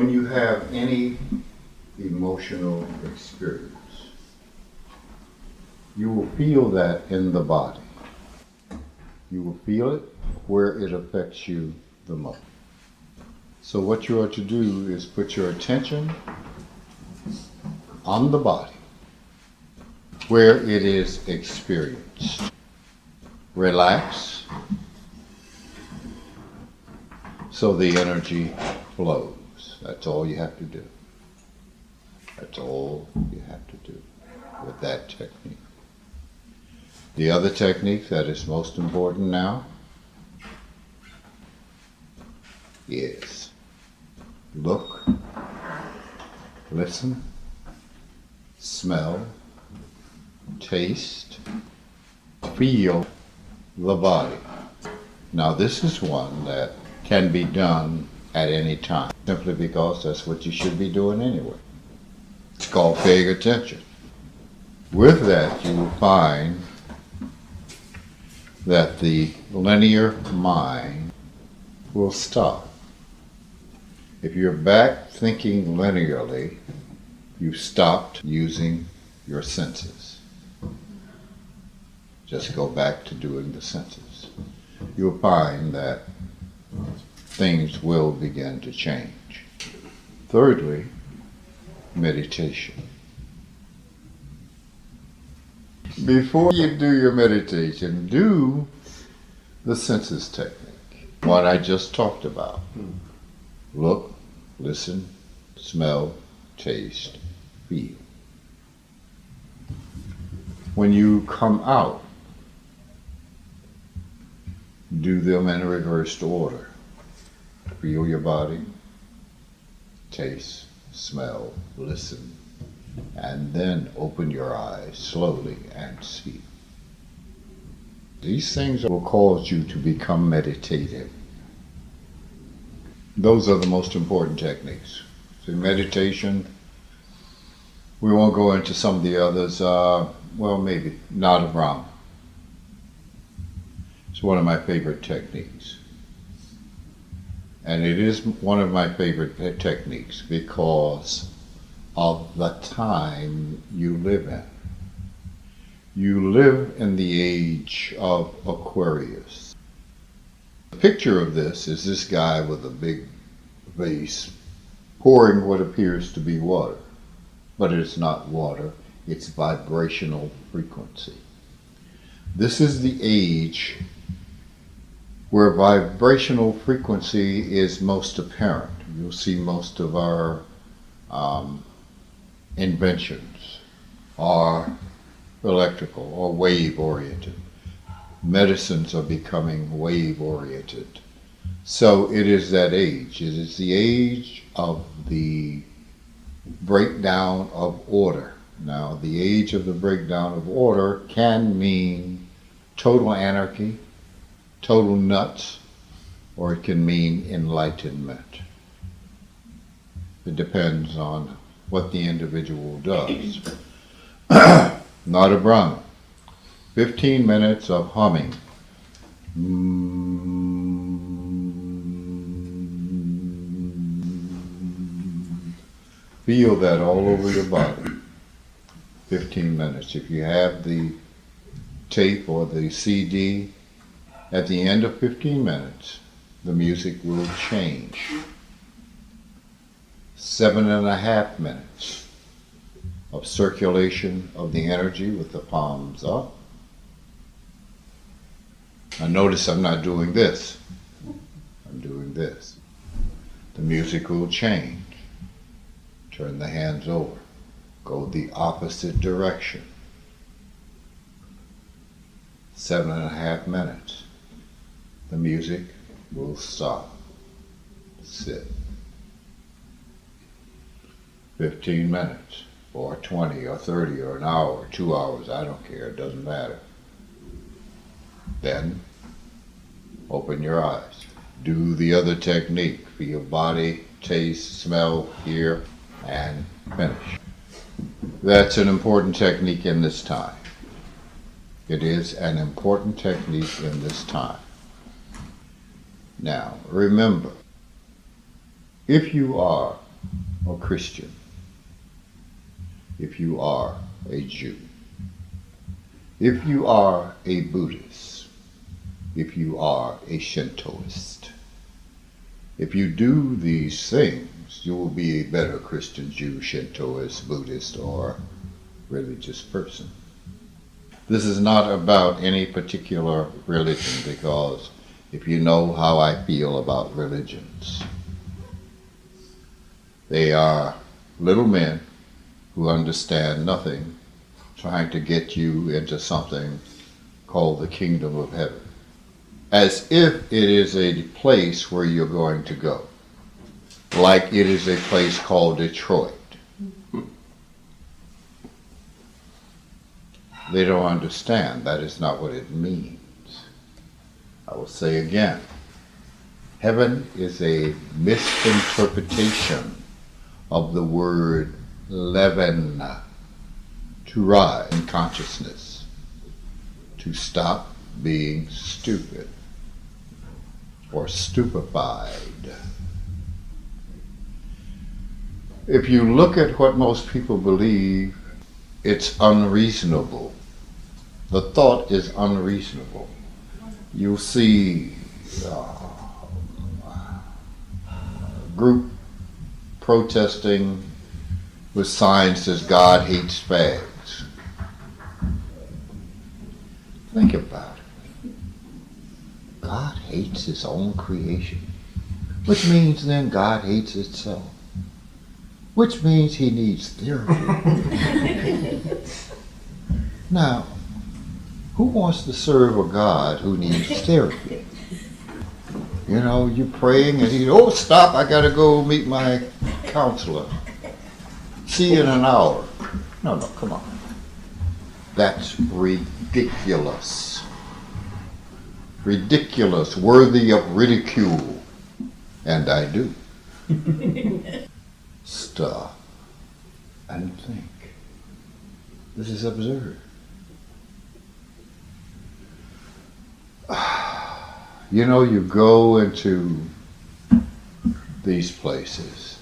When you have any emotional experience, you will feel that in the body. You will feel it where it affects you the most. So what you are to do is put your attention on the body, where it is experienced. Relax so the energy flows. That's all you have to do. That's all you have to do with that technique. The other technique that is most important now is look, listen, smell, taste, feel the body. Now this is one that can be done at any time, simply because that's what you should be doing anyway. It's called paying attention. With that, you will find that the linear mind will stop. If you're back thinking linearly, you've stopped using your senses. Just go back to doing the senses. You'll find that things will begin to change. Thirdly, meditation. Before you do your meditation, do the senses technique, what I just talked about. Look, listen, smell, taste, feel. When you come out, do them in reversed order. Feel your body, taste, smell, listen, and then open your eyes slowly and see. These things will cause you to become meditative. Those are the most important techniques. So meditation, we won't go into some of the others, well maybe, Nada Brahma. It's one of my favorite techniques. And it is one of my favorite techniques because of the time you live in. You live in the age of Aquarius. The picture of this is this guy with a big vase pouring what appears to be water. But it's not water, it's vibrational frequency. This is the age where vibrational frequency is most apparent. You'll see most of our inventions are electrical or wave-oriented. Medicines are becoming wave-oriented. So it is that age. It is the age of the breakdown of order. Now, the age of the breakdown of order can mean total anarchy, total nuts, or it can mean enlightenment. It depends on what the individual does. Nada Brahma, 15 minutes of humming. Feel that all over your body. 15 minutes. If you have the tape or the CD, at the end of 15 minutes, the music will change. 7.5 minutes of circulation of the energy with the palms up. Now notice I'm not doing this. I'm doing this. The music will change. Turn the hands over. Go the opposite direction. 7.5 minutes. The music will stop. Sit. 15 minutes, or 20, or 30, or an hour, or 2 hours, I don't care, it doesn't matter. Then, open your eyes. Do the other technique. Feel body, taste, smell, hear, and finish. That's an important technique in this time. It is an important technique in this time. Now, remember, if you are or Christian, if you are a Jew, if you are a Buddhist, if you are a Shintoist, if you do these things, you will be a better Christian, Jew, Shintoist, Buddhist, or religious person. This is not about any particular religion, because if you know how I feel about religions, they are little men who understand nothing, trying to get you into something called the kingdom of heaven, as if it is a place where you're going to go, like it is a place called Detroit. They don't understand. That is not what it means. I will say again, heaven is a misinterpretation of the word leaven, to rise in consciousness, to stop being stupid or stupefied. If you look at what most people believe, it's unreasonable. The thought is unreasonable. You'll see a group protesting with signs that says God hates fags. Think about it. God hates his own creation, which means then God hates itself, which means he needs therapy. Now, who wants to serve a God who needs therapy? You know, you're praying and oh, stop, I gotta go meet my counselor. See you in an hour. No, come on. That's ridiculous. Ridiculous, worthy of ridicule. And I do. Stop and think. This is absurd. You know, you go into these places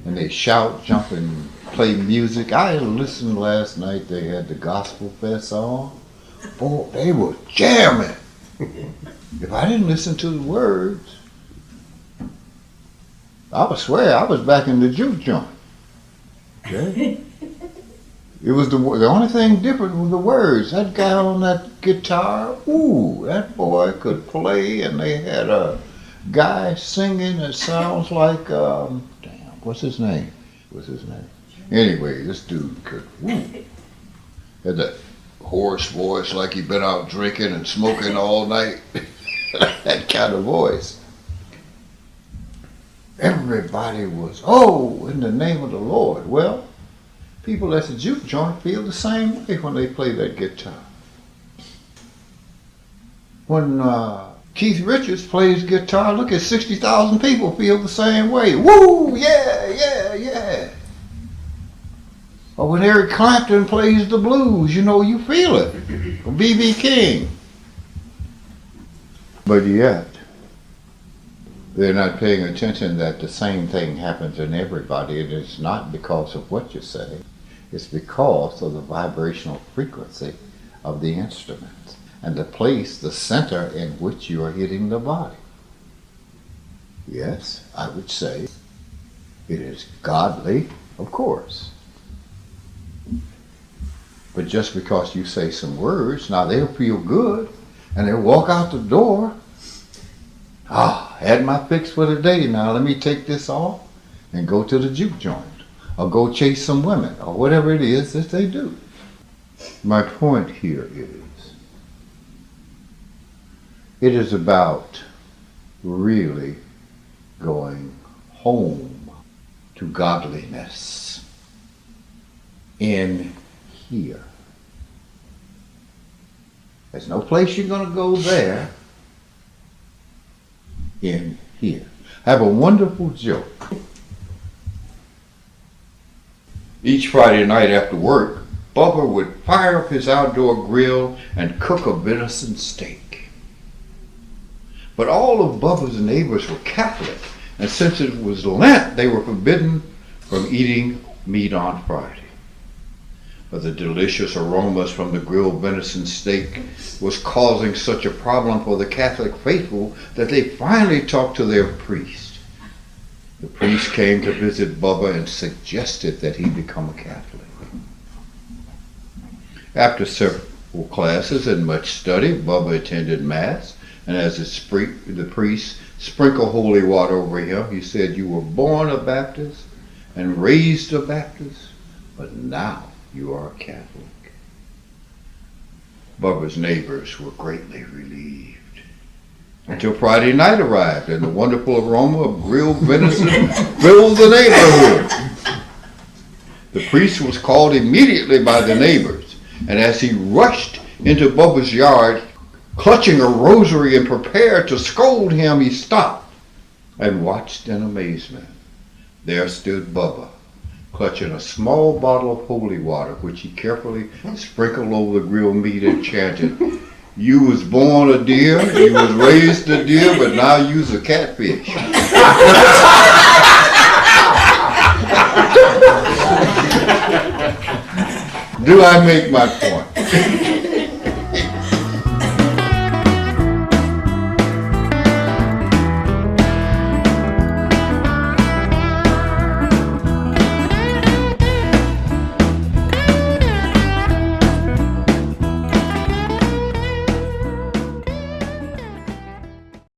and they shout, jump, and play music. I listened last night, they had the gospel fest on. Boy, they were jamming. If I didn't listen to the words, I would swear I was back in the juke joint. Okay? It was the only thing different was the words. That guy on that guitar, ooh, that boy could play, and they had a guy singing that sounds like, what's his name? Anyway, this dude could, had that hoarse voice like he'd been out drinking and smoking all night. That kind of voice. Everybody was, oh, in the name of the Lord. Well, people at the juke joint feel the same way when they play that guitar. When Keith Richards plays guitar, look at 60,000 people feel the same way. Woo, yeah, yeah, yeah. Or when Eric Clapton plays the blues, you know, you feel it. Or B.B. King. But yet, they're not paying attention that the same thing happens in everybody. And it's not because of what you say. It's because of the vibrational frequency of the instrument and the place, the center in which you are hitting the body. Yes, I would say it is godly, of course. But just because you say some words, now they'll feel good and they'll walk out the door. Had my fix for the day, now let me take this off and go to the juke joint or go chase some women or whatever it is that they do. My point here is, it is about really going home to godliness in here. There's no place you're going to go there. In here. I have a wonderful joke. Each Friday night after work, Bubba would fire up his outdoor grill and cook a venison steak. But all of Bubba's neighbors were Catholic, And since it was Lent, they were forbidden from eating meat on Friday. But the delicious aromas from the grilled venison steak was causing such a problem for the Catholic faithful that they finally talked to their priest. The priest came to visit Bubba and suggested that he become a Catholic. After several classes and much study, Bubba attended Mass, and as the priest sprinkled holy water over him, he said, "You were born a Baptist and raised a Baptist, but now you are a Catholic." Bubba's neighbors were greatly relieved. Until Friday night arrived and the wonderful aroma of grilled venison filled the neighborhood. The priest was called immediately by the neighbors, and as he rushed into Bubba's yard, clutching a rosary and prepared to scold him, he stopped and watched in amazement. There stood Bubba, clutching a small bottle of holy water, which he carefully sprinkled over the grilled meat and chanted, "You was born a deer, you was raised a deer, but now you's a catfish." Do I make my point?